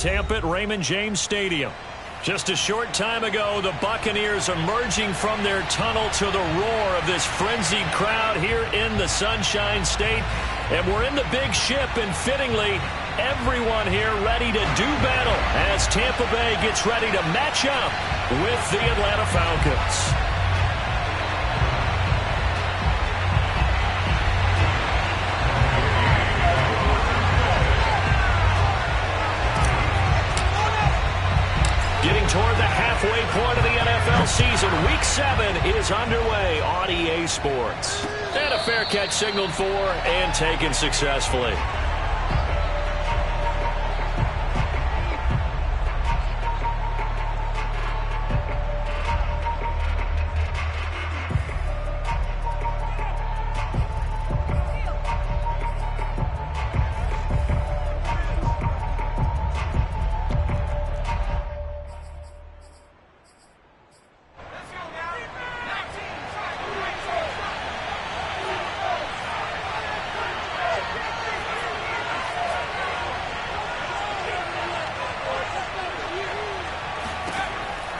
Tampa at Raymond James Stadium. Just a short time ago, the Buccaneers emerging from their tunnel to the roar of this frenzied crowd here in the Sunshine State. And we're in the big ship, and fittingly, everyone here ready to do battle as Tampa Bay gets ready to match up with the Atlanta Falcons. Getting toward the halfway point of the NFL season, Week 7 is underway on EA Sports. And a fair catch signaled for and taken successfully.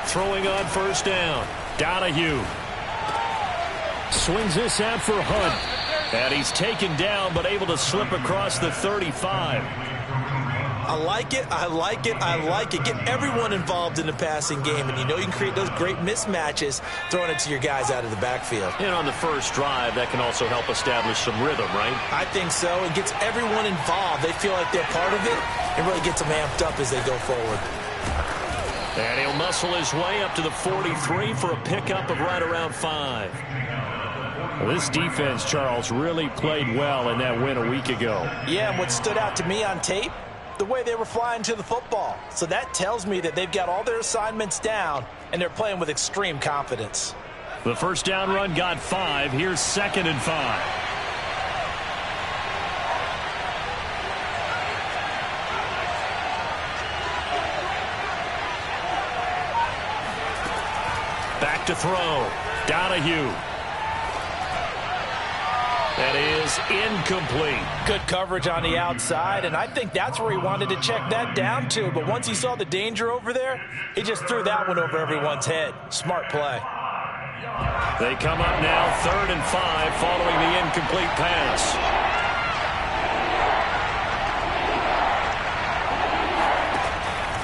Throwing on first down. Donahue. Swings this out for Hunt. And he's taken down, but able to slip across the 35. I like it, I like it, I like it. Get everyone involved in the passing game, and you know you can create those great mismatches throwing it to your guys out of the backfield. And on the first drive, that can also help establish some rhythm, right? I think so. It gets everyone involved. They feel like they're part of it, and really gets them amped up as they go forward. And he'll muscle his way up to the 43 for a pickup of right around 5. This defense, Charles, really played well in that win a week ago. Yeah, and what stood out to me on tape, the way they were flying to the football. So that tells me that they've got all their assignments down, and they're playing with extreme confidence. The first down run got 5. Here's 2nd and 5. Back to throw. Donahue. That is incomplete. Good coverage on the outside, and I think that's where he wanted to check that down to. But once he saw the danger over there, he just threw that one over everyone's head. Smart play. They come up now 3rd and 5 following the incomplete pass.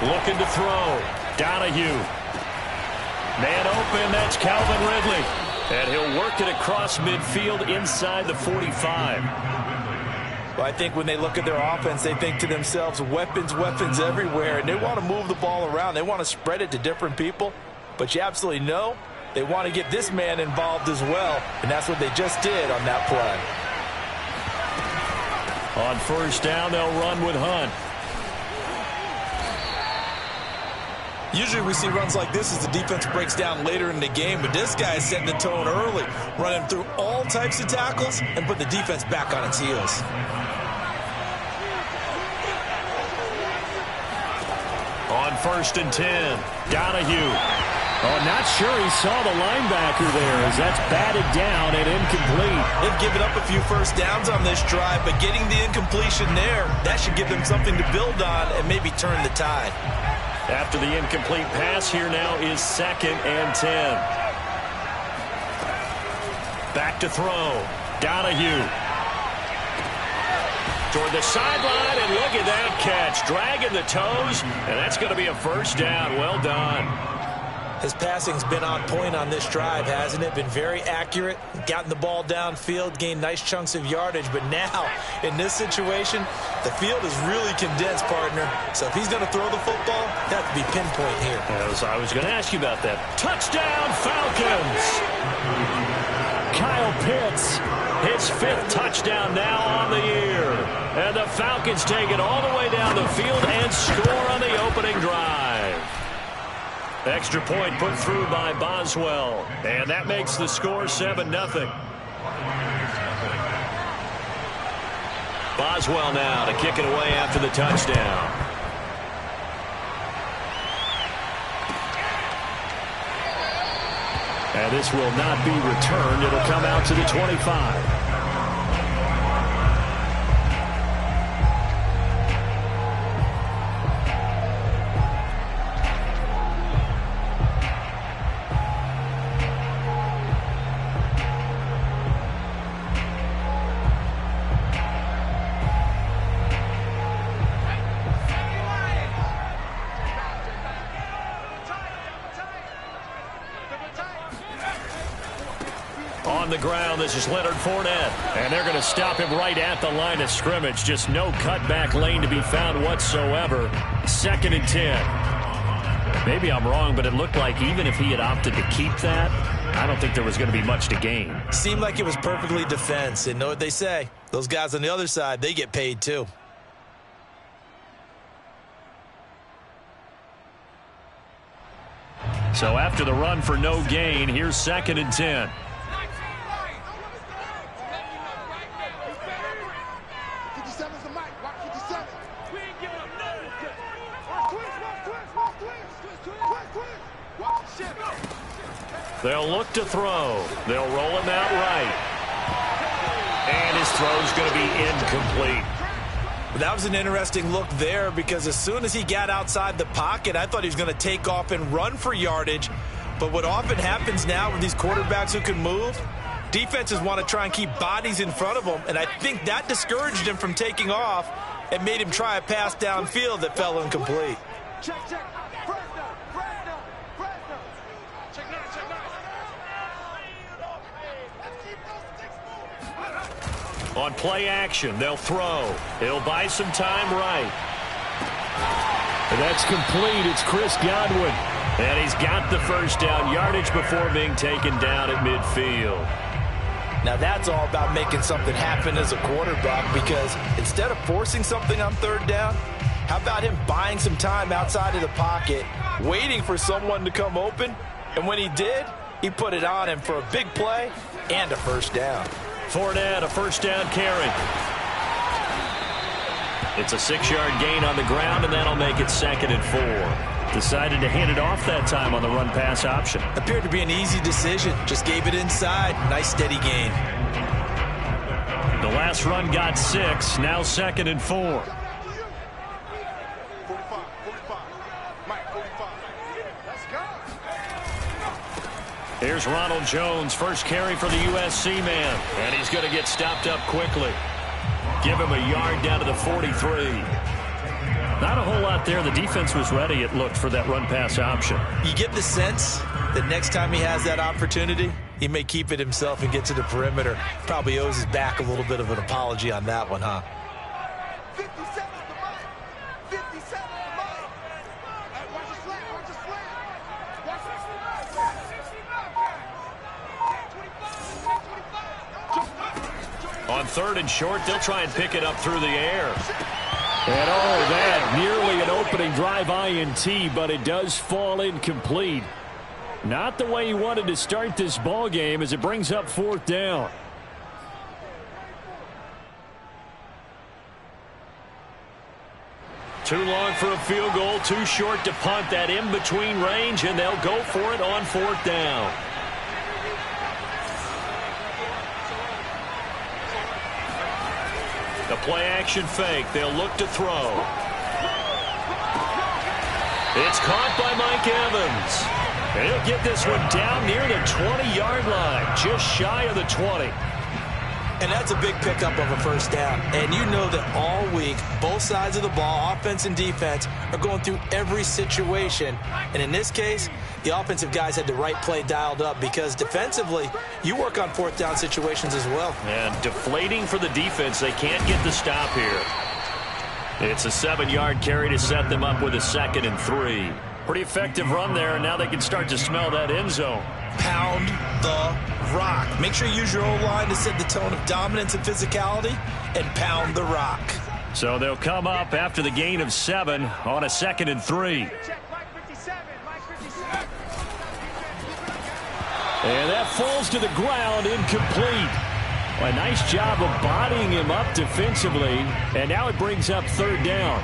Looking to throw. Donahue. Man open, that's Calvin Ridley. And he'll work it across midfield inside the 45. Well, I think when they look at their offense, they think to themselves, weapons, weapons everywhere. And they want to move the ball around. They want to spread it to different people. But you absolutely know they want to get this man involved as well. And that's what they just did on that play. On first down, they'll run with Hunt. Usually we see runs like this as the defense breaks down later in the game, but this guy is setting the tone early, running through all types of tackles and put the defense back on its heels. On 1st and 10, Donahue. Oh, not sure he saw the linebacker there as that's batted down and incomplete. They've given up a few first downs on this drive, but getting the incompletion there, that should give them something to build on and maybe turn the tide. After the incomplete pass, here now is 2nd and 10. Back to throw. Donahue. Toward the sideline, and look at that catch. Dragging the toes, and that's going to be a first down. Well done. His passing's been on point on this drive, hasn't it? Been very accurate, gotten the ball downfield, gained nice chunks of yardage. But now, in this situation, the field is really condensed, partner. So if he's going to throw the football, that would be pinpoint here. As I was going to ask you about that. Touchdown, Falcons! Kyle Pitts, his 5th touchdown now on the year. And the Falcons take it all the way down the field and score on the opening drive. Extra point put through by Boswell. And that makes the score 7-0. Boswell now to kick it away after the touchdown. And this will not be returned. It'll come out to the 25. on the ground. This is Leonard Fournette. And they're going to stop him right at the line of scrimmage. Just no cutback lane to be found whatsoever. 2nd and 10. Maybe I'm wrong, but it looked like even if he had opted to keep that, I don't think there was going to be much to gain. Seemed like it was perfectly defense. And know what they say. Those guys on the other side, they get paid too. So after the run for no gain, here's 2nd and 10. They'll look to throw. They'll roll him out right. And his throw's going to be incomplete. That was an interesting look there because as soon as he got outside the pocket, I thought he was going to take off and run for yardage. But what often happens now with these quarterbacks who can move, defenses want to try and keep bodies in front of them. And I think that discouraged him from taking off and made him try a pass downfield that fell incomplete. On play action, they'll throw. He'll buy some time right. And that's complete. It's Chris Godwin. And he's got the first down yardage before being taken down at midfield. Now that's all about making something happen as a quarterback because instead of forcing something on 3rd down, how about him buying some time outside of the pocket, waiting for someone to come open, and when he did, he put it on him for a big play and a first down. Fournette, a first down carry. It's a 6-yard gain on the ground, and that'll make it 2nd and 4. Decided to hand it off that time on the run-pass option. Appeared to be an easy decision. Just gave it inside. Nice, steady gain. The last run got 6. Now 2nd and 4. Here's Ronald Jones, first carry for the USC man. And he's going to get stopped up quickly. Give him a yard down to the 43. Not a whole lot there. The defense was ready, it looked, for that run-pass option. You get the sense that next time he has that opportunity, he may keep it himself and get to the perimeter. Probably owes his back a little bit of an apology on that one, huh? On 3rd and short, they'll try and pick it up through the air. And that nearly an opening drive INT, but it does fall incomplete. Not the way he wanted to start this ball game as it brings up 4th down. Too long for a field goal, too short to punt. That in-between range, and they'll go for it on 4th down. The play-action fake. They'll look to throw. It's caught by Mike Evans. And he'll get this one down near the 20-yard line, just shy of the 20. And that's a big pickup of a first down. And you know that all week, both sides of the ball, offense and defense, are going through every situation. And in this case, the offensive guys had the right play dialed up because defensively, you work on 4th down situations as well. And deflating for the defense. They can't get the stop here. It's a 7-yard carry to set them up with a 2nd and 3. Pretty effective run there, and now they can start to smell that end zone. Pound the rock. Make sure you use your O-line to set the tone of dominance and physicality, and pound the rock. So they'll come up after the gain of 7 on a 2nd and 3. And that falls to the ground, incomplete. A nice job of bodying him up defensively, and now it brings up 3rd down.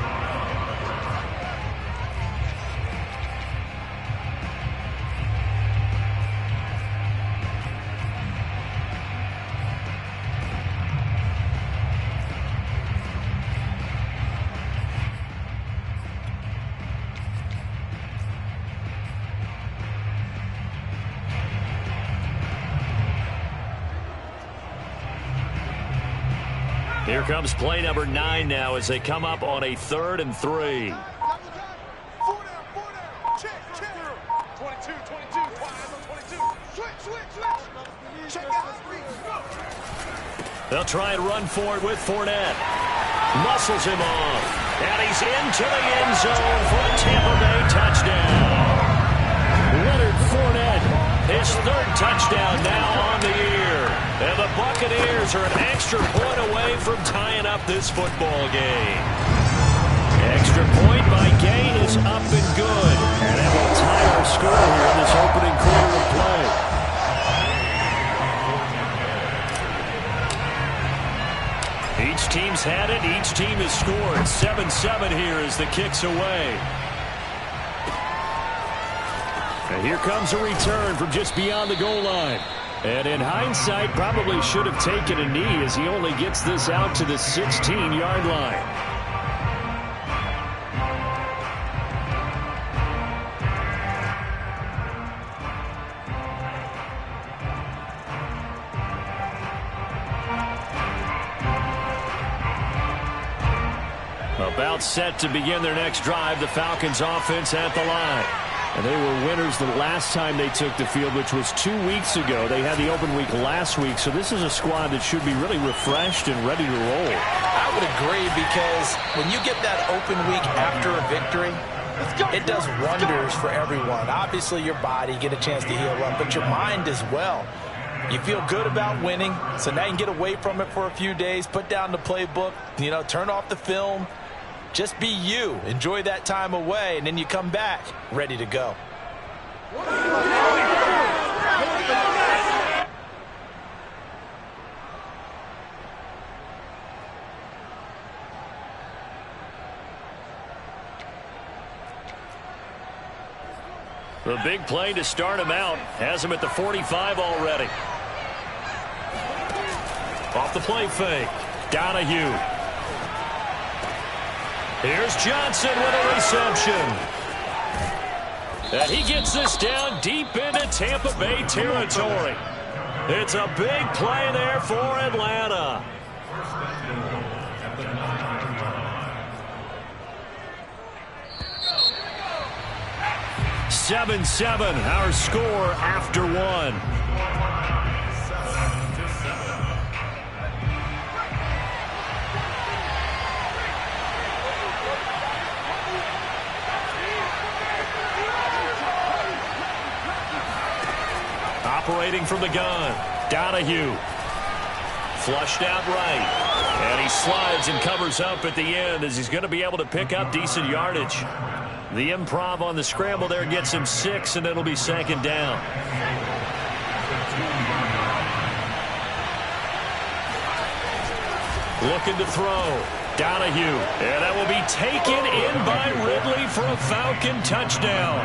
Here comes play number 9 now as they come up on a 3rd and 3. 22, 22, 22. Switch. Check out. They'll try and run for it with Fournette. Muscles him off. And he's into the end zone for a Tampa Bay touchdown. Leonard Fournette, his third touchdown now on the year. And the Buccaneers are an extra point away from tying up this football game. Extra point by Gain is up and good. And that will tie our score here in this opening quarter of play. Each team's had it. Each team has scored. 7-7 here as the kick's away. And here comes a return from just beyond the goal line. And in hindsight, probably should have taken a knee as he only gets this out to the 16-yard line. About set to begin their next drive, the Falcons offense at the line. And they were winners the last time they took the field, which was 2 weeks ago. They had the open week last week, so this is a squad that should be really refreshed and ready to roll. I would agree, because when you get that open week after a victory, it does wonders for everyone. Obviously, your body, get a chance to heal up, but your mind as well. You feel good about winning, so now you can get away from it for a few days, put down the playbook, turn off the film. Just be you. Enjoy that time away, and then you come back ready to go. The big play to start him out has him at the 45 already. Off the play fake. Donahue. Here's Johnson with a reception. And he gets this down deep into Tampa Bay territory. It's a big play there for Atlanta. (7-7) our score after one. Operating from the gun, Donahue. Flushed out right. And he slides and covers up at the end as he's going to be able to pick up decent yardage. The improv on the scramble there gets him 6, and it'll be second down. Looking to throw. Donahue. And that will be taken in by Ridley for a Falcon touchdown.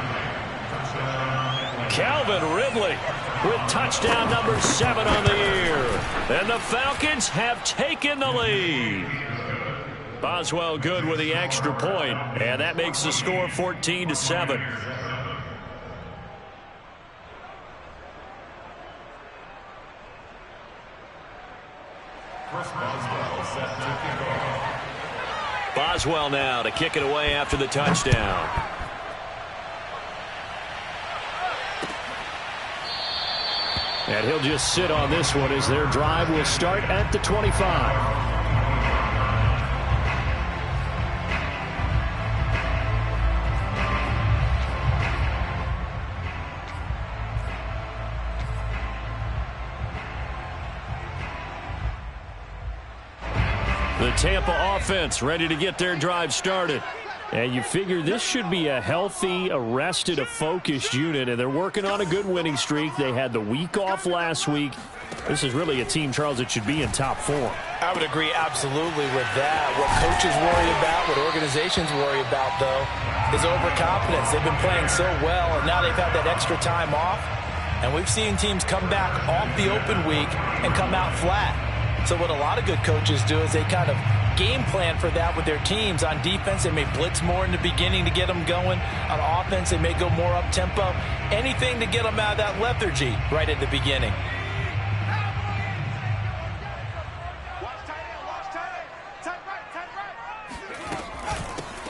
Calvin Ridley with touchdown number 7 on the year. And the Falcons have taken the lead. Boswell good with the extra point, and that makes the score 14-7. Boswell now to kick it away after the touchdown. And he'll just sit on this one as their drive will start at the 25. The Tampa offense ready to get their drive started. And you figure this should be a healthy, a rested, a focused unit, and they're working on a good winning streak. They had the week off last week. This is really a team, Charles, that should be in top form. I would agree absolutely with that. What coaches worry about, what organizations worry about, though, is overconfidence. They've been playing so well, and now they've had that extra time off. And we've seen teams come back off the open week and come out flat. So what a lot of good coaches do is they kind of game plan for that with their teams. On defense, they may blitz more in the beginning to get them going. On offense, they may go more up-tempo. Anything to get them out of that lethargy right at the beginning.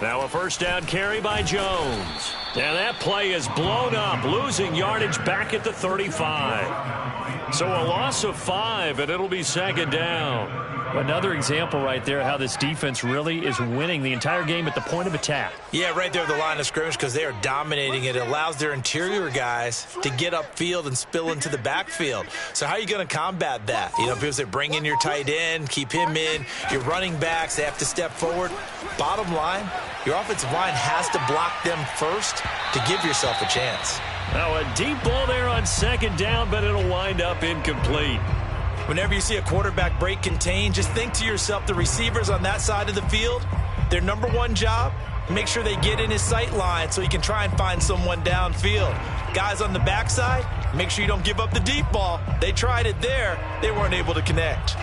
Now a first down carry by Jones. And that play is blown up, losing yardage back at the 35. So a loss of 5, and it'll be second down. Another example right there how this defense really is winning the entire game at the point of attack. Yeah, right there at the line of scrimmage because they are dominating it. It allows their interior guys to get upfield and spill into the backfield. So how are you going to combat that? You know, because they bring in your tight end, keep him in. Your running backs, they have to step forward. Bottom line, your offensive line has to block them first to give yourself a chance. Now a deep ball there on second down, but it'll wind up incomplete. Whenever you see a quarterback break contain, just think to yourself, the receivers on that side of the field, their number one job, make sure they get in his sight line so he can try and find someone downfield. Guys on the backside, make sure you don't give up the deep ball. They tried it there. They weren't able to connect.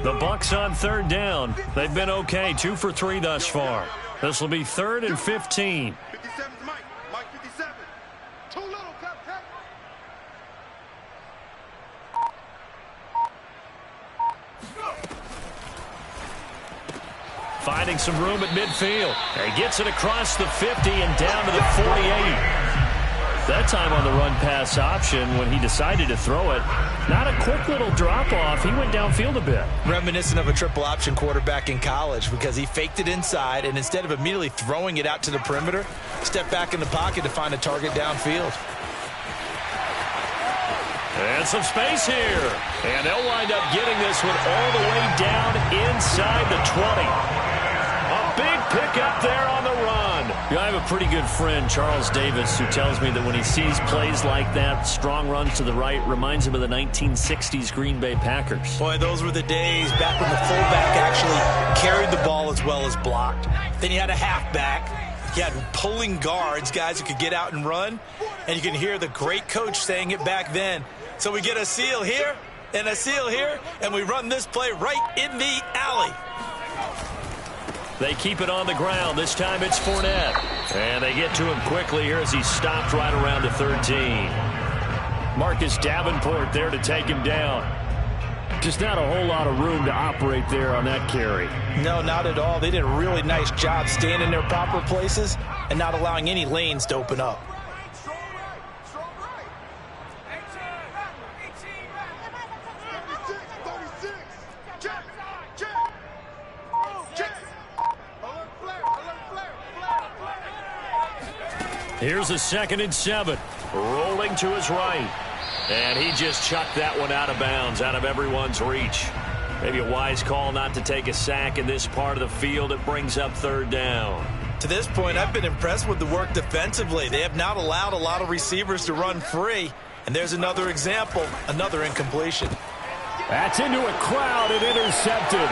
The Bucs on third down. They've been okay, 2 for 3 thus far. This will be 3rd and 15. 57 Mike 57. Too little, Captain. Finding some room at midfield. He gets it across the 50 and down to the 48. That time on the run pass option when he decided to throw it. Not a quick little drop off. He went downfield a bit. Reminiscent of a triple option quarterback in college because he faked it inside and instead of immediately throwing it out to the perimeter, stepped back in the pocket to find a target downfield. And some space here. And they'll wind up getting this one all the way down inside the 20. A big pickup there on the run. Yeah, I have a pretty good friend, Charles Davis, who tells me that when he sees plays like that, strong runs to the right, reminds him of the 1960s Green Bay Packers. Boy, those were the days back when the fullback actually carried the ball as well as blocked. Then you had a halfback. You had pulling guards, guys who could get out and run. And you can hear the great coach saying it back then. So we get a seal here and a seal here, and we run this play right in the alley. They keep it on the ground. This time it's Fournette. And they get to him quickly here as he stopped right around the 13. Marcus Davenport there to take him down. Just not a whole lot of room to operate there on that carry. No, not at all. They did a really nice job staying in their proper places and not allowing any lanes to open up. Here's a 2nd and 7. Rolling to his right. And he just chucked that one out of bounds, out of everyone's reach. Maybe a wise call not to take a sack in this part of the field. It brings up 3rd down. To this point, I've been impressed with the work defensively. They have not allowed a lot of receivers to run free. And there's another example, another incompletion. That's into a crowd and intercepted.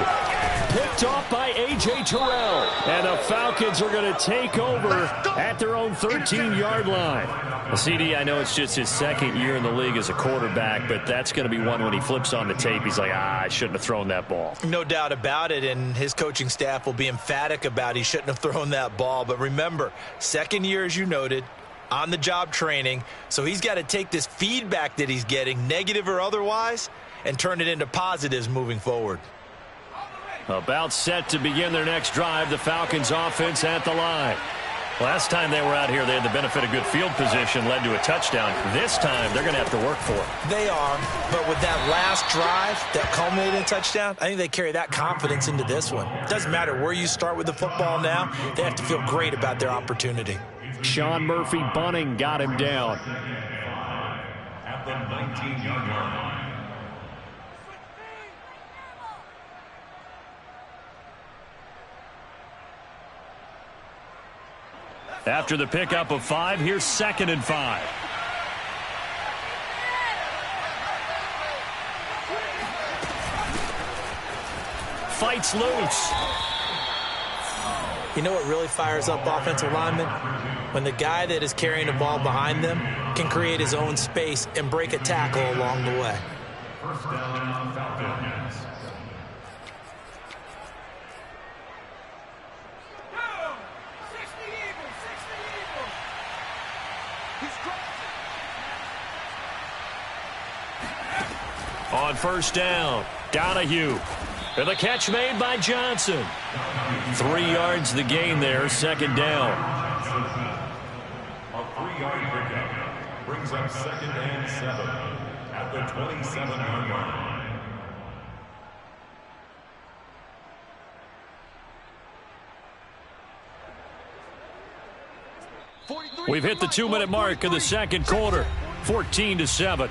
Picked off by A.J. Terrell. And the Falcons are going to take over at their own 13-yard line. CD, I know it's just his 2nd year in the league as a quarterback, but that's going to be one when he flips on the tape. He's like, I shouldn't have thrown that ball. No doubt about it, and his coaching staff will be emphatic about he shouldn't have thrown that ball. But remember, 2nd year, as you noted, on-the-job training, so he's got to take this feedback that he's getting, negative or otherwise, and turn it into positives moving forward. About set to begin their next drive, the Falcons offense at the line. Last time they were out here, they had the benefit of good field position, led to a touchdown. This time, they're going to have to work for it. They are, but with that last drive that culminated in touchdown, I think they carry that confidence into this one. It doesn't matter where you start with the football now. They have to feel great about their opportunity. Sean Murphy-Bunting got him down. At the 19-yard line. After the pickup of 5, here's 2nd and 5. Fights loose. You know what really fires up offensive linemen? When the guy that is carrying the ball behind them can create his own space and break a tackle along the way. First down, Falcons. On first down, Donahue. And the catch made by Johnson. 3 yards the gain there, second down. A 3-yard pickup brings up 2nd and 7 at the 27-yard line. We've hit the 2-minute mark in the second quarter. 14-7.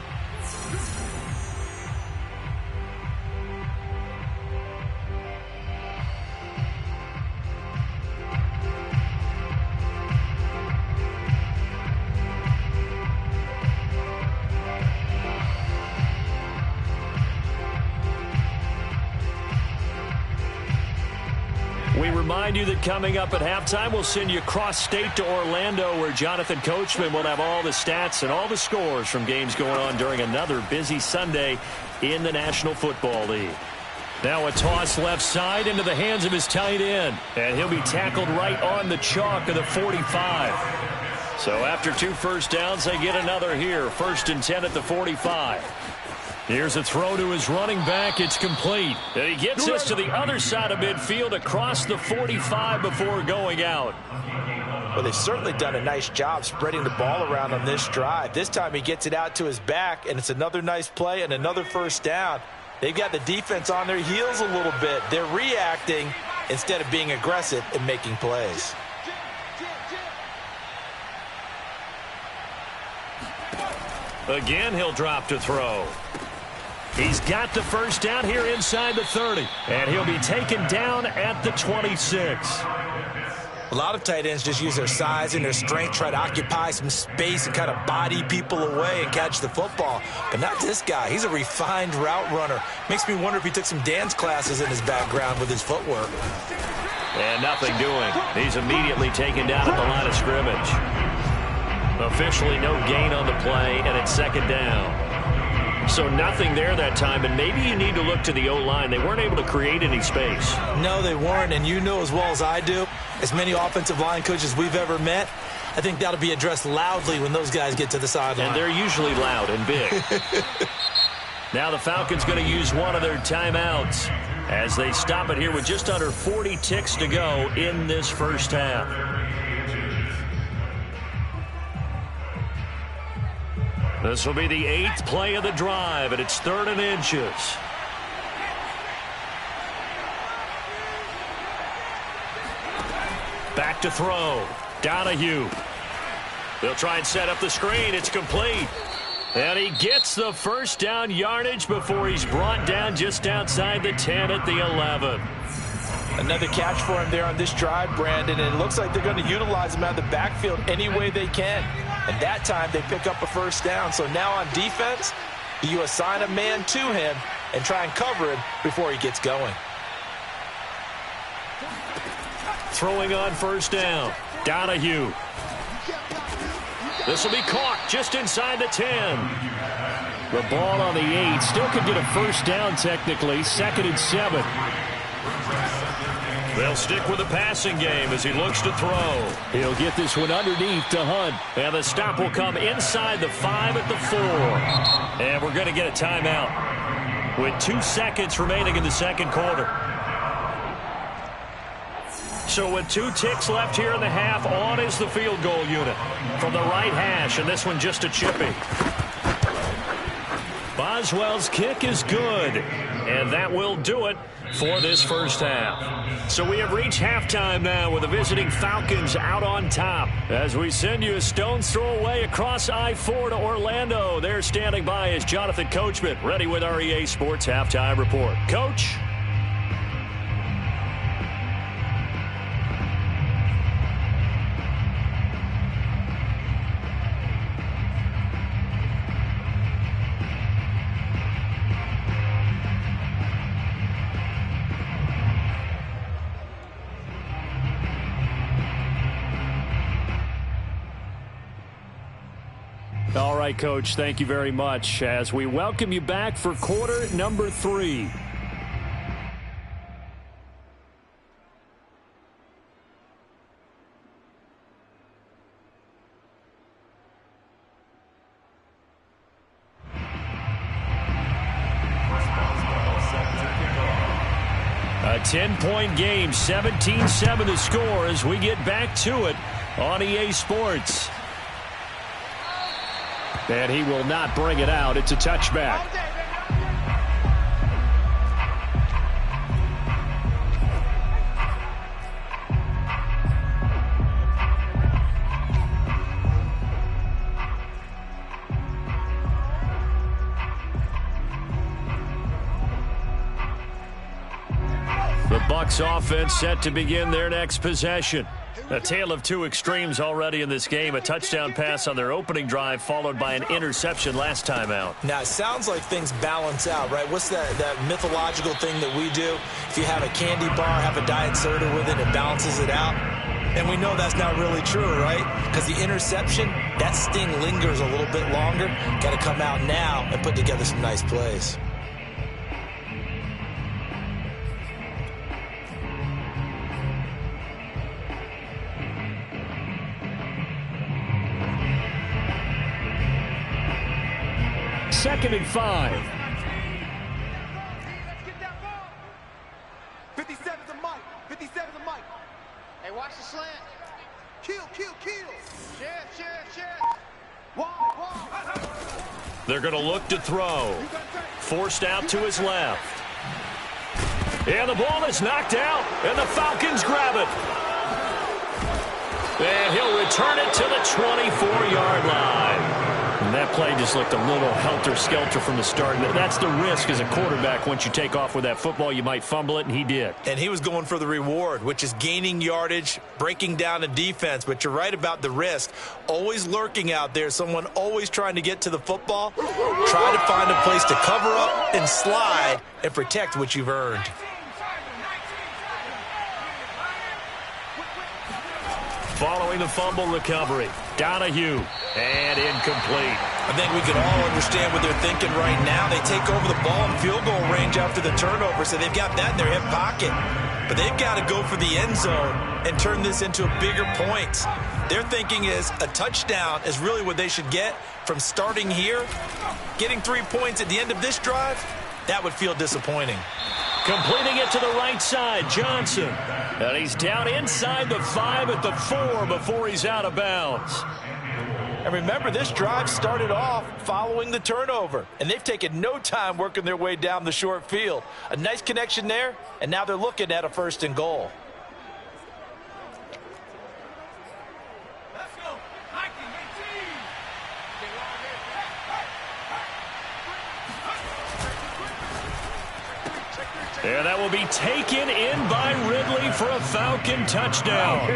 We remind you that coming up at halftime, we'll send you cross-state to Orlando, where Jonathan Coachman will have all the stats and all the scores from games going on during another busy Sunday in the National Football League. Now a toss left side into the hands of his tight end, and he'll be tackled right on the chalk of the 45. So after 2 first downs, they get another here. 1st and 10 at the 45. Here's a throw to his running back. It's complete. And he gets us to the other side of midfield across the 45 before going out. Well, they've certainly done a nice job spreading the ball around on this drive. This time he gets it out to his back, and it's another nice play and another first down. They've got the defense on their heels a little bit. They're reacting instead of being aggressive and making plays. Again, he'll drop to throw. He's got the first down here inside the 30. And he'll be taken down at the 26. A lot of tight ends just use their size and their strength, try to occupy some space and kind of body people away and catch the football. But not this guy. He's a refined route runner. Makes me wonder if he took some dance classes in his background with his footwork. And nothing doing. He's immediately taken down at the line of scrimmage. Officially no gain on the play, and it's second down. So nothing there that time, and maybe you need to look to the O-line. They weren't able to create any space. No, they weren't, and you know as well as I do, as many offensive line coaches we've ever met, I think that'll be addressed loudly when those guys get to the sideline. And they're usually loud and big. Now the Falcons going to use one of their timeouts as they stop it here with just under 40 ticks to go in this first half. This will be the 8th play of the drive, and it's 3rd and inches. Back to throw. Donahue. They'll try and set up the screen. It's complete. And he gets the first down yardage before he's brought down just outside the 10 at the 11. Another catch for him there on this drive, Brandon, and it looks like they're going to utilize him out of the backfield any way they can. And that time they pick up a first down. So now on defense, you assign a man to him and try and cover him before he gets going. Throwing on first down, Donahue. This will be caught just inside the 10. The ball on the 8. Still could get a first down technically. 2nd and 7. They'll stick with the passing game as he looks to throw. He'll get this one underneath to Hunt. And the stop will come inside the 5 at the 4. And we're going to get a timeout with 2 seconds remaining in the second quarter. So with 2 ticks left here in the half, on is the field goal unit from the right hash, and this one just a chippy. Boswell's kick is good, and that will do it for this first half. So we have reached halftime now with the visiting Falcons out on top as we send you a stone's throw away across I-4 to Orlando. There standing by is Jonathan Coachman, ready with our EA Sports Halftime Report. Coach? All right, Coach, thank you very much as we welcome you back for quarter number 3. A 10-point game, 17-7 the score as we get back to it on EA Sports. And he will not bring it out. It's a touchback. The Bucs offense set to begin their next possession. A tale of two extremes already in this game. A touchdown pass on their opening drive followed by an interception last time out. Now, it sounds like things balance out, right? What's that mythological thing that we do? If you have a candy bar, have a diet soda with it, it balances it out. And we know that's not really true, right? Because the interception, that sting lingers a little bit longer. Got to come out now and put together some nice plays. Second and 5. Let's get that ball. 57's a mic. 57's a mic. Hey, watch the slant. Kill. Sheriff. Wall. They're going to look to throw. Forced out to his left. And the ball is knocked out, and the Falcons grab it. And he'll return it to the 24-yard line. And that play just looked a little helter-skelter from the start. That's the risk as a quarterback. Once you take off with that football, you might fumble it, and he did. And he was going for the reward, which is gaining yardage, breaking down a defense. But you're right about the risk. Always lurking out there, someone always trying to get to the football. Try to find a place to cover up and slide and protect what you've earned. Following the fumble recovery, Donahue, and incomplete. I think we can all understand what they're thinking right now. They take over the ball in field goal range after the turnover, so they've got that in their hip pocket. But they've got to go for the end zone and turn this into bigger points. Their thinking is a touchdown is really what they should get from starting here. Getting 3 points at the end of this drive, that would feel disappointing. Completing it to the right side, Johnson. And he's down inside the 5 at the 4 before he's out of bounds. And remember, this drive started off following the turnover. And they've taken no time working their way down the short field. A nice connection there, and now they're looking at a 1st and goal. And that will be taken in by Ridley for a Falcon touchdown.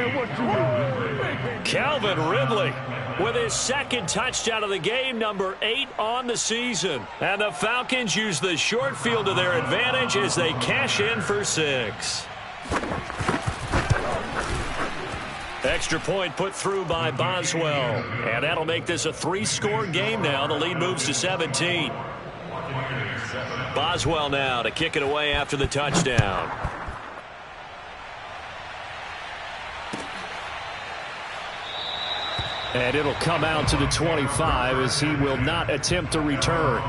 Calvin Ridley with his 2nd touchdown of the game, number 8 on the season. And the Falcons use the short field to their advantage as they cash in for 6. Extra point put through by Boswell. And that'll make this a 3-score game now. The lead moves to 17. Boswell now to kick it away after the touchdown. And it'll come out to the 25 as he will not attempt to return.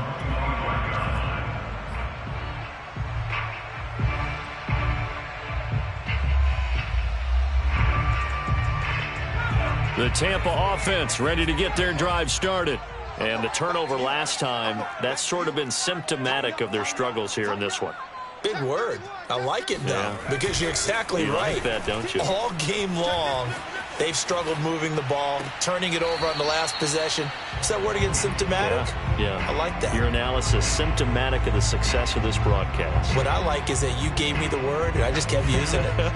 The Tampa offense ready to get their drive started. And the turnover last time, that's sort of been symptomatic of their struggles here in this one. Big word. I like it, though, because you're exactly right. Like that, don't you? All game long, they've struggled moving the ball, turning it over on the last possession. Is that word again, symptomatic? Yeah. I like that. Your analysis, symptomatic of the success of this broadcast. What I like is that you gave me the word, and I just kept using it.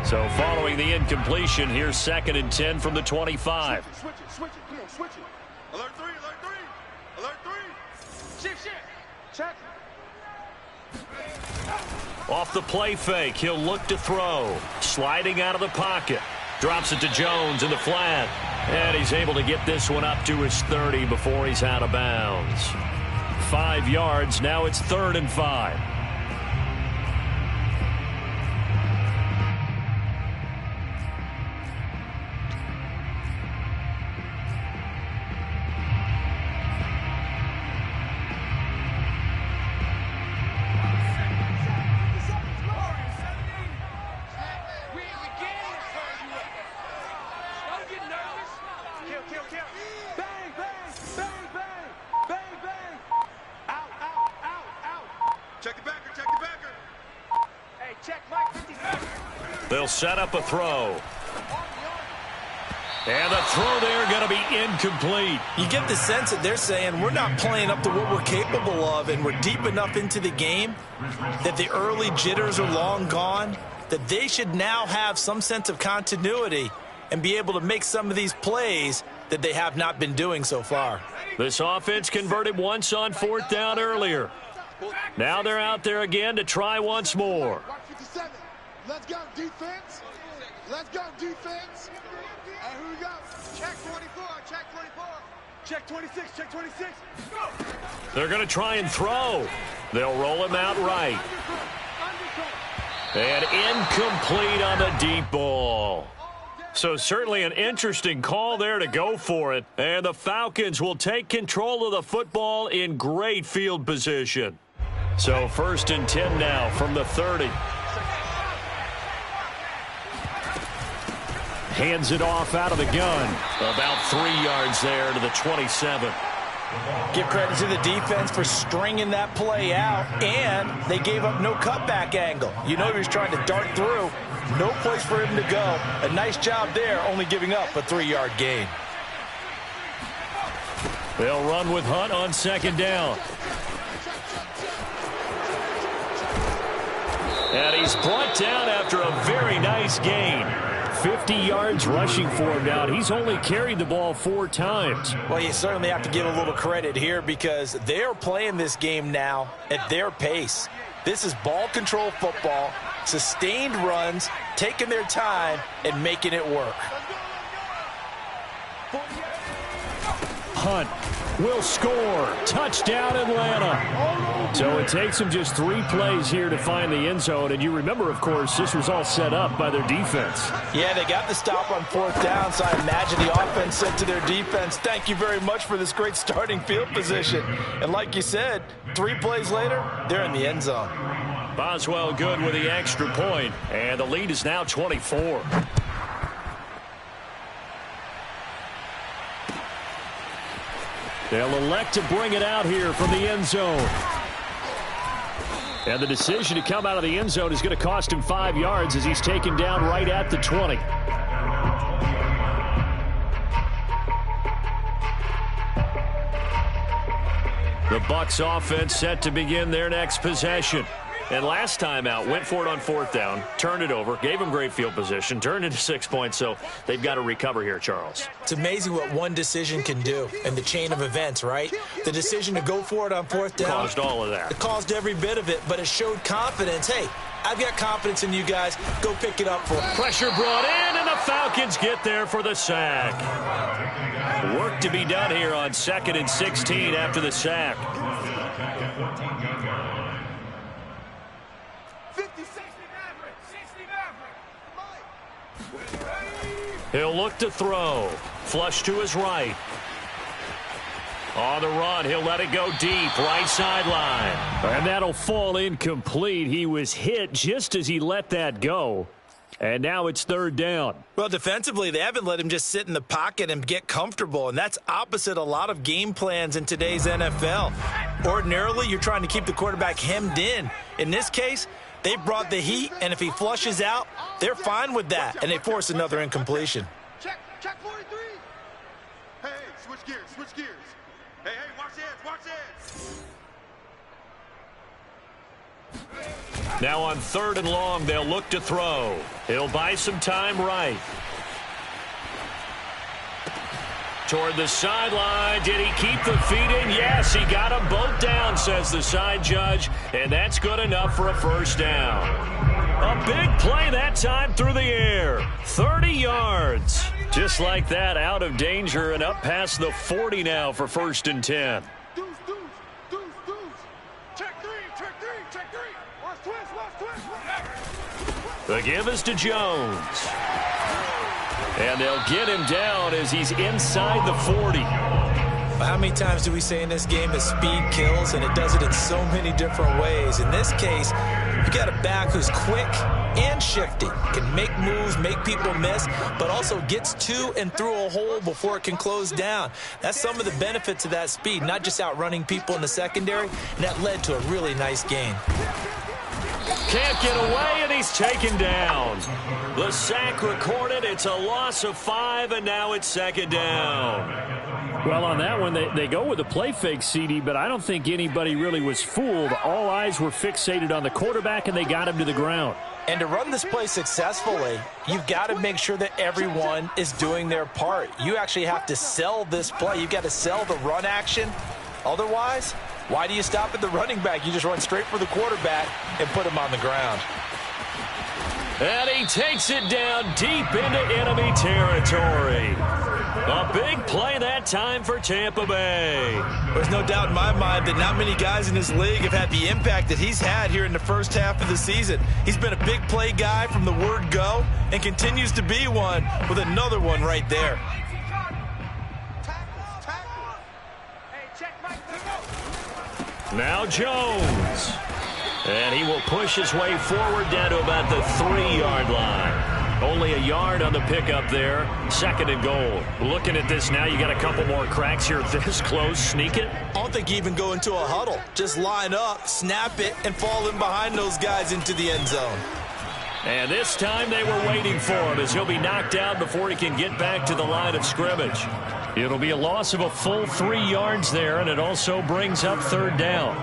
So following the incompletion, here's 2nd and 10 from the 25. Switch it. Come on, switch it. Alert 3. Alert 3. Shift. Check. Off the play fake, he'll look to throw. Sliding out of the pocket. Drops it to Jones in the flat. And he's able to get this one up to his 30 before he's out of bounds. 5 yards, now it's 3rd and 5. Check the backer, check the backer. Hey, check Mike 57. They'll set up a throw. And the throw there going to be incomplete. You get the sense that they're saying we're not playing up to what we're capable of, and we're deep enough into the game that the early jitters are long gone, that they should now have some sense of continuity and be able to make some of these plays that they have not been doing so far. This offense converted once on 4th down earlier. Now they're out there again to try once more. 57. Let's go, defense. Let's go, defense. Hey, who we got? Check 24, check 24. Check 26, check 26. Go. They're going to try and throw. They'll roll him out right. And incomplete on the deep ball. So certainly an interesting call there to go for it. And the Falcons will take control of the football in great field position. So 1st and 10 now from the 30. Hands it off out of the gun. About 3 yards there to the 27. Give credit to the defense for stringing that play out, and they gave up no cutback angle. You know he was trying to dart through. No place for him to go. A nice job there, only giving up a 3-yard gain. They'll run with Hunt on 2nd down. And he's brought down after a very nice gain. 50 yards rushing for him now. He's only carried the ball 4 times. Well, you certainly have to give a little credit here because they are playing this game now at their pace. This is ball control football, sustained runs, taking their time, and making it work. Hunt will score. Touchdown, Atlanta. So it takes them just 3 plays here to find the end zone. And you remember, of course, this was all set up by their defense. Yeah, they got the stop on 4th down, so I imagine the offense said to their defense, thank you very much for this great starting field position. And like you said, 3 plays later, they're in the end zone. Boswell good with the extra point, and the lead is now 24. They'll elect to bring it out here from the end zone. And the decision to come out of the end zone is going to cost him 5 yards as he's taken down right at the 20. The Bucs offense set to begin their next possession. And last time out, went for it on 4th down, turned it over, gave them great field position, turned into 6 points, so they've got to recover here, Charles. It's amazing what one decision can do in the chain of events, right? The decision to go for it on 4th down. Caused all of that. It caused every bit of it, but it showed confidence. Hey, I've got confidence in you guys. Go pick it up for them. Pressure brought in, and the Falcons get there for the sack. Work to be done here on 2nd and 16 after the sack. He'll look to throw. Flush to his right. On the run, he'll let it go deep, right sideline. And that'll fall incomplete. He was hit just as he let that go. And now it's 3rd down. Well, defensively, they haven't let him just sit in the pocket and get comfortable, and that's opposite a lot of game plans in today's NFL. Ordinarily, you're trying to keep the quarterback hemmed in. In this case, they brought the heat, and if he flushes out, they're fine with that, and they force another incompletion. Check 43. Hey, switch gears, switch gears. Hey, watch heads, watch heads. Now on 3rd and long, they'll look to throw. He'll buy some time right. Toward the sideline. Did he keep the feet in? Yes, he got them both down, says the side judge, and that's good enough for a 1st down. A big play that time through the air. 30 yards. Just like that, out of danger and up past the 40 now for 1st and 10. Deuce. Check three. Watch twist. The give is to Jones. And they'll get him down as he's inside the 40. How many times do we say in this game that speed kills, and it does it in so many different ways? In this case, You got a back who's quick and shifty, can make moves, make people miss, but also gets to and through a hole before it can close down. That's some of the benefits of that speed, not just outrunning people in the secondary, and that led to a really nice gain. Can't get away, and he's taken down. The sack recorded. It's a loss of 5, and now it's second down. Well, on that one, they go with a play fake, CD, but I don't think anybody really was fooled. All eyes were fixated on the quarterback, and they got him to the ground. And to run this play successfully, you've got to make sure that everyone is doing their part. You actually have to sell this play. You've got to sell the run action. Otherwise, why do you stop at the running back? You just run straight for the quarterback and put him on the ground. And he takes it down deep into enemy territory. A big play that time for Tampa Bay. There's no doubt in my mind that not many guys in this league have had the impact that he's had here in the first half of the season. He's been a big play guy from the word go and continues to be one with another one right there. Now Jones. And he will push his way forward down to about the 3-yard line. Only a yard on the pickup there. Second and goal. Looking at this now, you got a couple more cracks here this close. Sneak it. I don't think you even go into a huddle. Just line up, snap it, and fall in behind those guys into the end zone. And this time they were waiting for him as he'll be knocked down before he can get back to the line of scrimmage. It'll be a loss of a full 3 yards there, and it also brings up third down.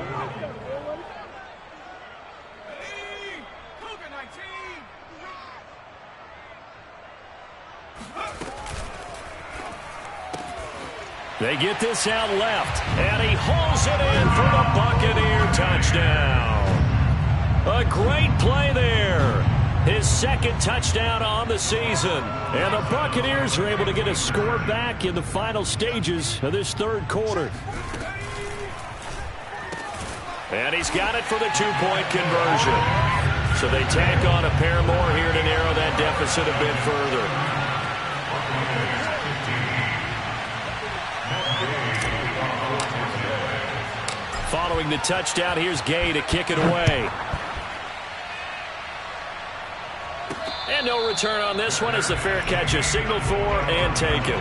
They get this out left, and he hauls it in for the Buccaneer touchdown. A great play there. His second touchdown on the season. And the Buccaneers are able to get a score back in the final stages of this third quarter. And he's got it for the 2-point conversion. So they tack on a pair more here to narrow that deficit a bit further. Following the touchdown, here's Gay to kick it away. And no return on this one as the fair catch is signaled for and taken.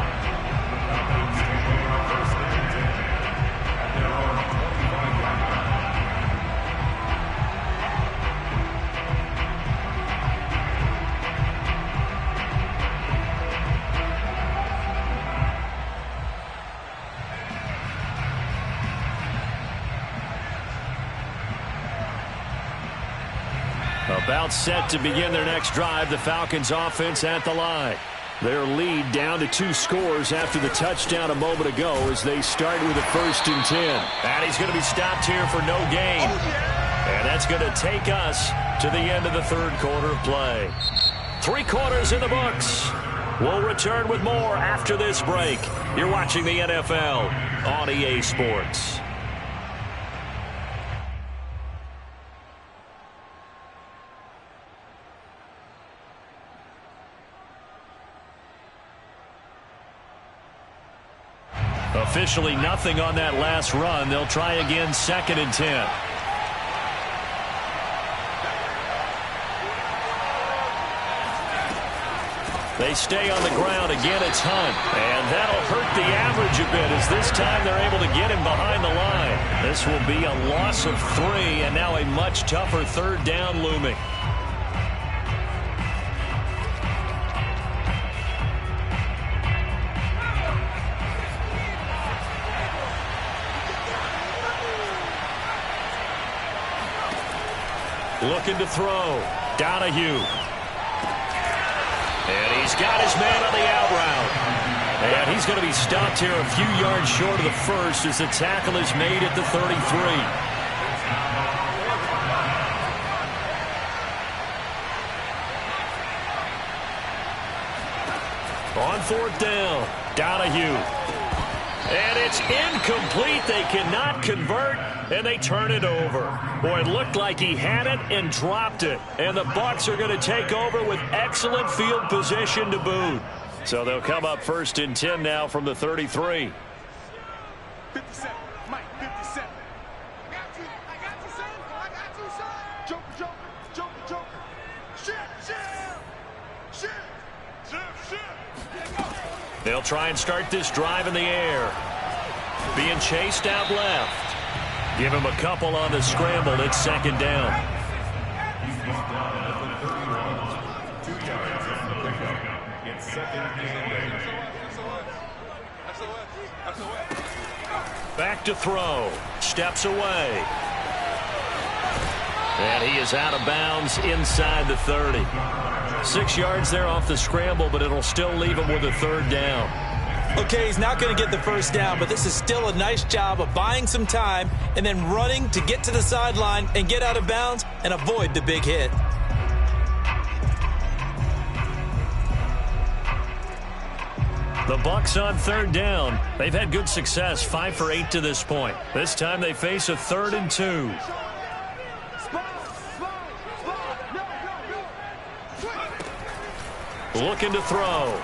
About set to begin their next drive, the Falcons offense at the line. Their lead down to 2 scores after the touchdown a moment ago as they start with a 1st and 10. And he's going to be stopped here for no gain. And that's going to take us to the end of the third quarter of play. 3 quarters in the books. We'll return with more after this break. You're watching the NFL on EA Sports. Officially nothing on that last run. They'll try again 2nd and 10. They stay on the ground. Again, it's Hunt. And that'll hurt the average a bit as this time they're able to get him behind the line. This will be a loss of 3 and now a much tougher third down looming. Looking to throw. Donahue. And he's got his man on the out route. And he's going to be stopped here a few yards short of the first as the tackle is made at the 33. On 4th down, Donahue. And it's incomplete. They cannot convert, and they turn it over. Boy, it looked like he had it and dropped it. And the Bucs are going to take over with excellent field position to boot. So they'll come up 1st and 10 now from the 33. 57, Mike, 57. I got you, son. I got you, son. Joker, Joker. They'll try and start this drive in the air. Being chased out left. Give him a couple on the scramble. It's second down. It's second and 8. Back to throw. Steps away. And he is out of bounds inside the 30. 6 yards there off the scramble, but it'll still leave him with a third down. Okay, he's not going to get the first down, but this is still a nice job of buying some time and then running to get to the sideline and get out of bounds and avoid the big hit. The Bucs on third down. They've had good success, 5 for 8 to this point. This time they face a 3rd and 2. Looking to throw.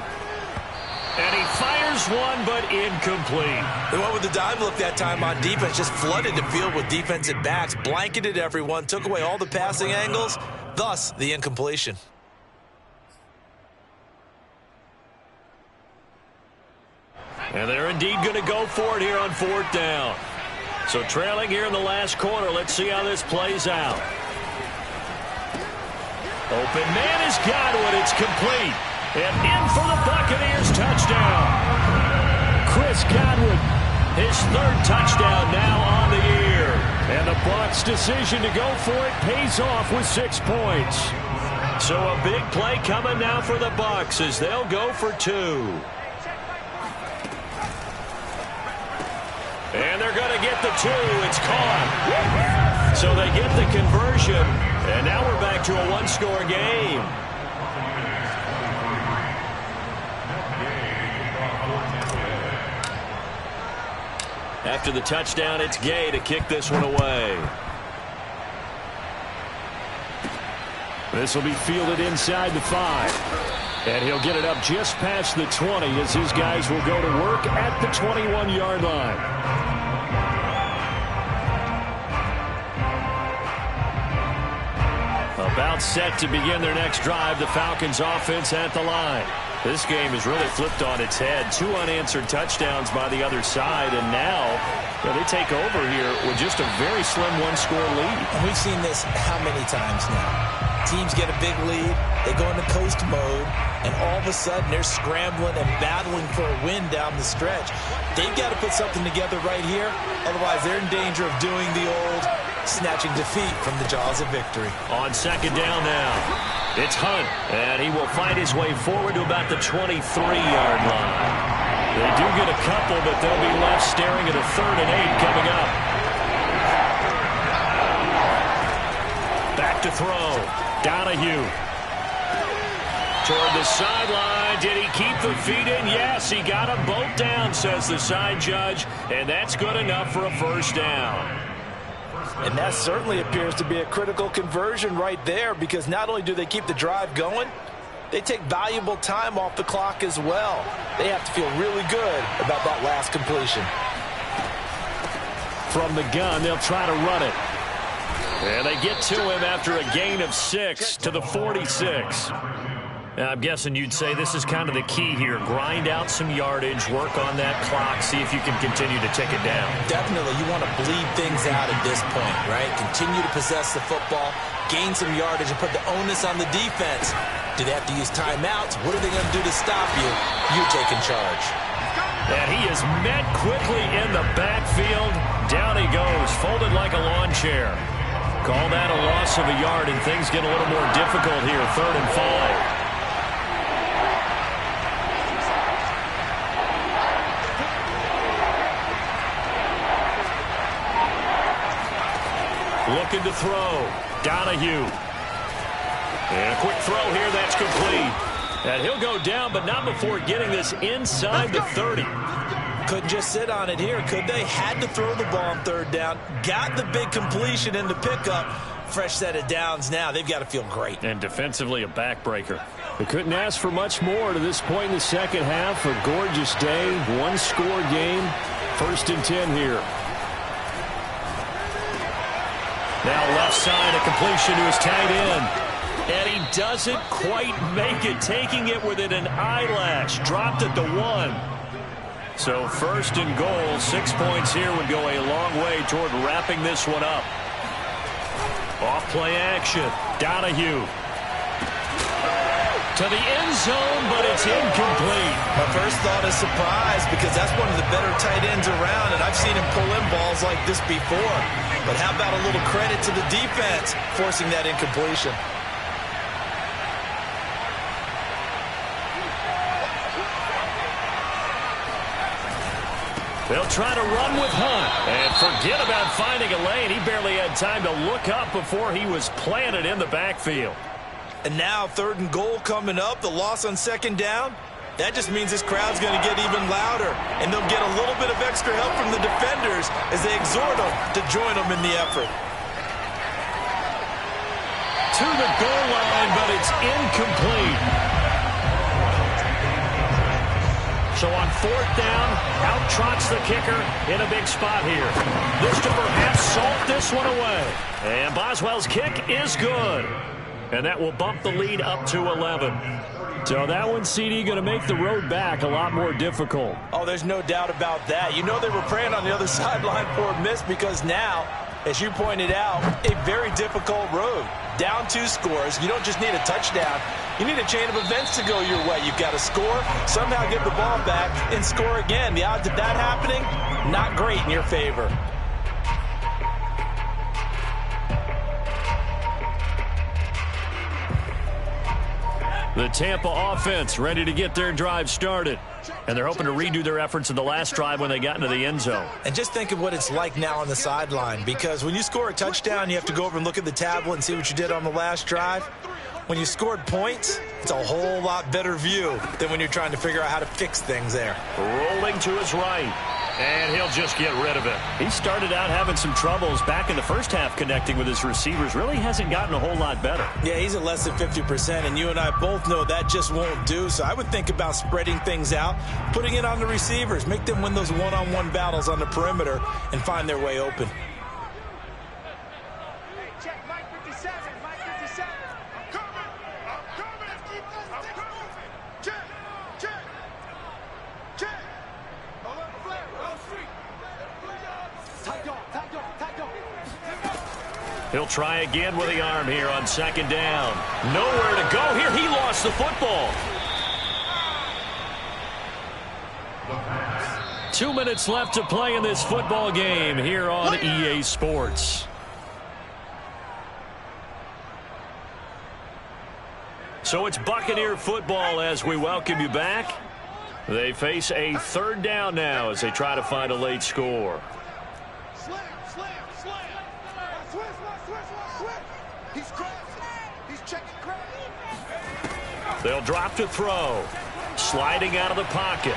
And he fires one, but incomplete. They went with the dime look that time on defense, just flooded the field with defensive backs, blanketed everyone, took away all the passing angles, thus the incompletion. And they're indeed going to go for it here on 4th down. So trailing here in the last quarter, let's see how this plays out. Open man is Godwin. It's complete. And in for the Buccaneers touchdown. Chris Godwin, his 3rd touchdown now on the year. And the Bucs' decision to go for it pays off with 6 points. So a big play coming now for the Bucs as they'll go for 2. And they're going to get the 2. It's caught. So they get the conversion. And now we're back to a 1-score game. After the touchdown, it's Gay to kick this one away. This will be fielded inside the 5. And he'll get it up just past the 20 as his guys will go to work at the 21-yard line. About set to begin their next drive. The Falcons offense at the line. This game is really flipped on its head. 2 unanswered touchdowns by the other side, and now they take over here with just a very slim 1-score lead. And we've seen this how many times now? Teams get a big lead, they go into coast mode, and all of a sudden they're scrambling and battling for a win down the stretch. They've got to put something together right here, otherwise they're in danger of doing the old snatching defeat from the jaws of victory. On second down now, it's Hunt, and he will find his way forward to about the 23-yard line. They do get a couple, but they'll be left staring at a 3rd and 8 coming up. Back to throw. Donahue. Toward the sideline. Did he keep the feet in? Yes, he got them both down, says the side judge, and that's good enough for a first down. And that certainly appears to be a critical conversion right there, because not only do they keep the drive going, they take valuable time off the clock as well. They have to feel really good about that last completion. From the gun, they'll try to run it. And they get to him after a gain of 6 to the 46. I'm guessing you'd say this is kind of the key here. Grind out some yardage, work on that clock, see if you can continue to take it down. Definitely. You want to bleed things out at this point, right? Continue to possess the football, gain some yardage, and put the onus on the defense. Do they have to use timeouts? What are they going to do to stop you? You take in charge. And he is met quickly in the backfield. Down he goes, folded like a lawn chair. Call that a loss of a yard, and things get a little more difficult here. 3rd and 5. Looking to throw. Donahue. And a quick throw here. That's complete. And he'll go down, but not before getting this inside the 30. Couldn't just sit on it here, could they? Had to throw the ball on 3rd down. Got the big completion in the pickup. Fresh set of downs now. They've got to feel great. And defensively, a backbreaker. They couldn't ask for much more to this point in the second half. A gorgeous day. 1-score game. 1st and 10 here. Now left side, a completion to his tight end. And he doesn't quite make it, taking it within an eyelash. Dropped at the 1. So first and goal, 6 points here would go a long way toward wrapping this one up. Off play action. Donahue. To the end zone, but it's incomplete. My first thought is surprise, because that's one of the better tight ends around, and I've seen him pull in balls like this before. But how about a little credit to the defense forcing that incompletion? They'll try to run with Hunt. And forget about finding a lane. He barely had time to look up before he was planted in the backfield. And now 3rd and goal coming up. The loss on 2nd down. That just means this crowd's going to get even louder. And they'll get a little bit of extra help from the defenders as they exhort them to join them in the effort. To the goal line, but it's incomplete. So on 4th down, out trots the kicker in a big spot here. This to perhaps salt this one away. And Boswell's kick is good. And that will bump the lead up to 11. So that one, CD, going to make the road back a lot more difficult. Oh, there's no doubt about that. You know they were praying on the other sideline for a miss, because now, as you pointed out, a very difficult road. Down 2 scores. You don't just need a touchdown. You need a chain of events to go your way. You've got to score, somehow get the ball back, and score again. The odds of that happening, not great in your favor. The Tampa offense ready to get their drive started. And they're hoping to redo their efforts in the last drive when they got into the end zone. And just think of what it's like now on the sideline, because when you score a touchdown, you have to go over and look at the tablet and see what you did on the last drive. When you scored points, it's a whole lot better view than when you're trying to figure out how to fix things there. Rolling to his right. And he'll just get rid of it. He started out having some troubles back in the first half connecting with his receivers. Really hasn't gotten a whole lot better. Yeah, he's at less than 50%, and you and I both know that just won't do. So I would think about spreading things out, putting it on the receivers, make them win those one-on-one battles on the perimeter and find their way open. Hey, check Mike 57, Mike 57. I'm coming. I'm coming. Check. He'll try again with the arm here on 2nd down. Nowhere to go here. He lost the football. 2 minutes left to play in this football game here on EA Sports. So it's Buccaneer football as we welcome you back. They face a 3rd down now as they try to find a late score. Slam. Switch. He's crossing. He's checking crack. They'll drop to throw. Sliding out of the pocket.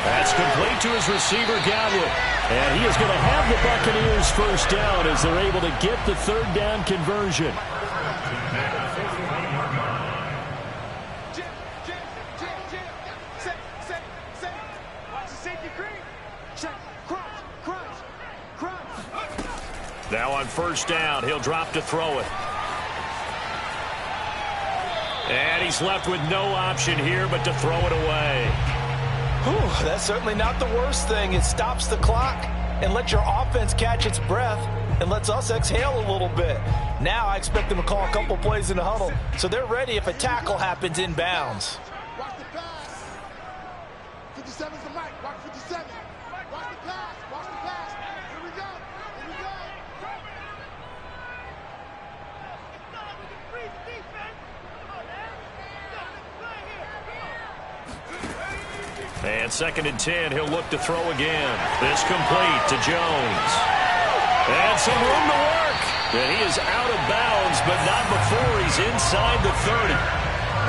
That's complete to his receiver, Godwin. And he is going to have the Buccaneers 1st down as they're able to get the 3rd down conversion. Now on 1st down, he'll drop to throw it. And he's left with no option here but to throw it away. Whew, that's certainly not the worst thing. It stops the clock and lets your offense catch its breath and lets us exhale a little bit. Now I expect them to call a couple plays in the huddle so they're ready if a tackle happens inbounds. Watch the pass. 57's the mic. Watch 57. Watch the pass. Here we go. And 2nd and 10, he'll look to throw again. This complete to Jones. And some room to work. And he is out of bounds, but not before he's inside the 30.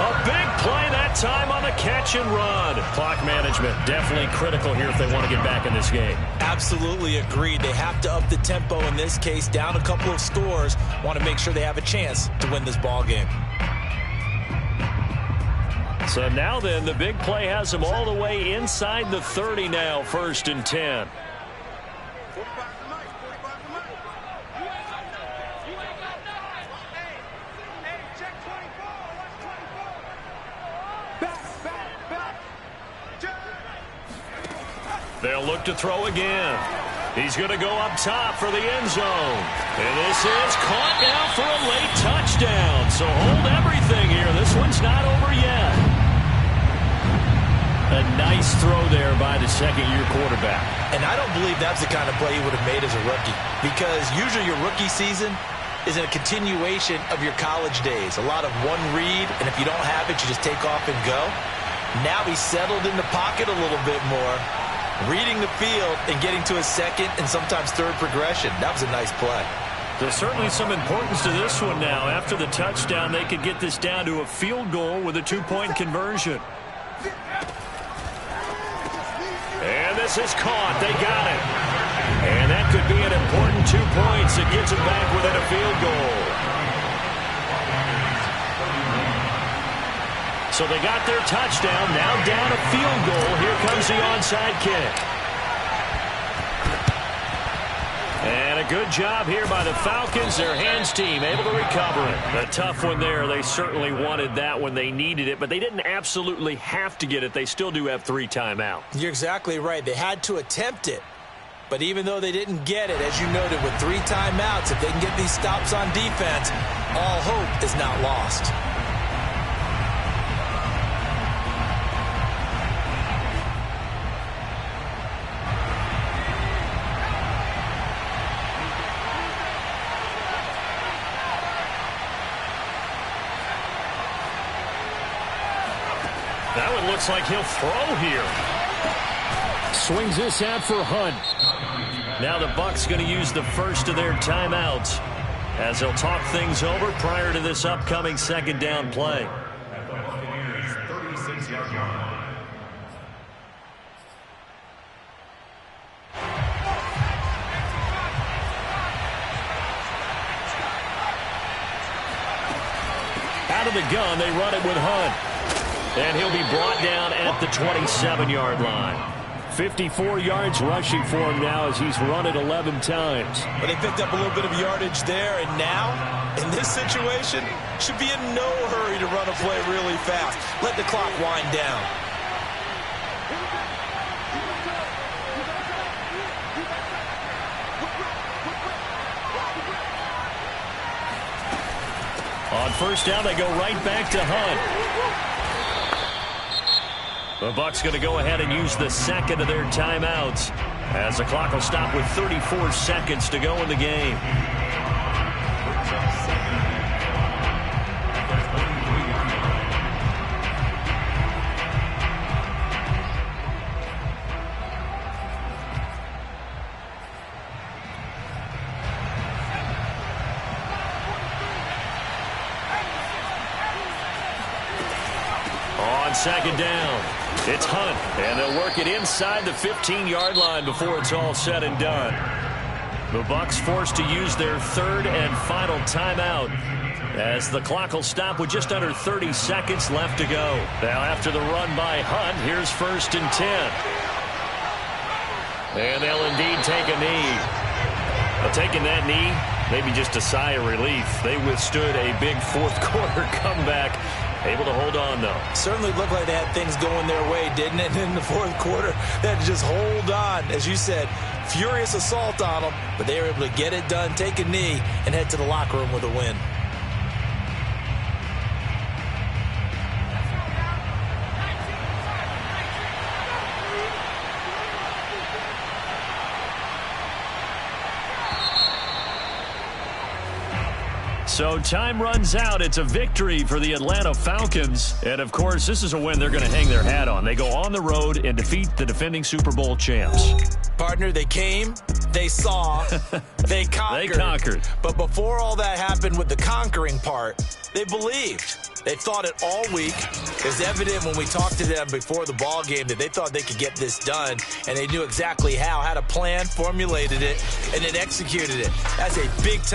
A big play that time on the catch and run. Clock management definitely critical here if they want to get back in this game. Absolutely agreed. They have to up the tempo in this case, down a couple of scores. Want to make sure they have a chance to win this ball game. So now then, the big play has them all the way inside the 30 now, 1st and 10. They'll look to throw again. He's going to go up top for the end zone. And this is caught now for a late touchdown. So hold everything here. This one's not over yet. A nice throw there by the second-year quarterback. And I don't believe that's the kind of play he would have made as a rookie, because usually your rookie season is a continuation of your college days. A lot of one read, and if you don't have it, you just take off and go. Now he's settled in the pocket a little bit more, reading the field and getting to a second and sometimes third progression. That was a nice play. There's certainly some importance to this one now. After the touchdown, they could get this down to a field goal with a two-point conversion. And this is caught. They got it. And that could be an important 2 points. It gets it back within a field goal. So they got their touchdown. Now down a field goal. Here comes the onside kick. And a good job here by the Falcons. Their hands team able to recover it. A tough one there. They certainly wanted that when they needed it, but they didn't absolutely have to get it. They still do have 3 timeouts. You're exactly right. They had to attempt it. But even though they didn't get it, as you noted, with 3 timeouts, if they can get these stops on defense, all hope is not lost. That one looks like he'll throw here. Swings this out for Hunt. Now the Bucs going to use the first of their timeouts as they'll talk things over prior to this upcoming second down play. At the Buccaneers' 36-yard line. Out of the gun, they run it with Hunt. And he'll be brought down at the 27-yard line. 54 yards rushing for him now as he's run it 11 times. But they picked up a little bit of yardage there, and now, in this situation, should be in no hurry to run a play really fast. Let the clock wind down. On first down, they go right back to Hunt. The Bucs going to go ahead and use the second of their timeouts as the clock will stop with 34 seconds to go in the game. On second down, it's Hunt, and they'll work it inside the 15-yard line before it's all said and done. The Bucs forced to use their third and final timeout as the clock will stop with just under 30 seconds left to go. Now after the run by Hunt, here's 1st and 10. And they'll indeed take a knee. Well, taking that knee, maybe just a sigh of relief. They withstood a big fourth-quarter comeback. Able to hold on, though. Certainly looked like they had things going their way, didn't it? In the fourth quarter, they had to just hold on. As you said, furious assault on them, but they were able to get it done, take a knee, and head to the locker room with a win. So time runs out. It's a victory for the Atlanta Falcons. And, of course, this is a win they're going to hang their hat on. They go on the road and defeat the defending Super Bowl champs. Partner, they came, they saw, they conquered. They conquered. But before all that happened with the conquering part, they believed. They thought it all week. It's evident when we talked to them before the ball game that they thought they could get this done, and they knew exactly how, had a plan, formulated it, and then executed it. That's a big time.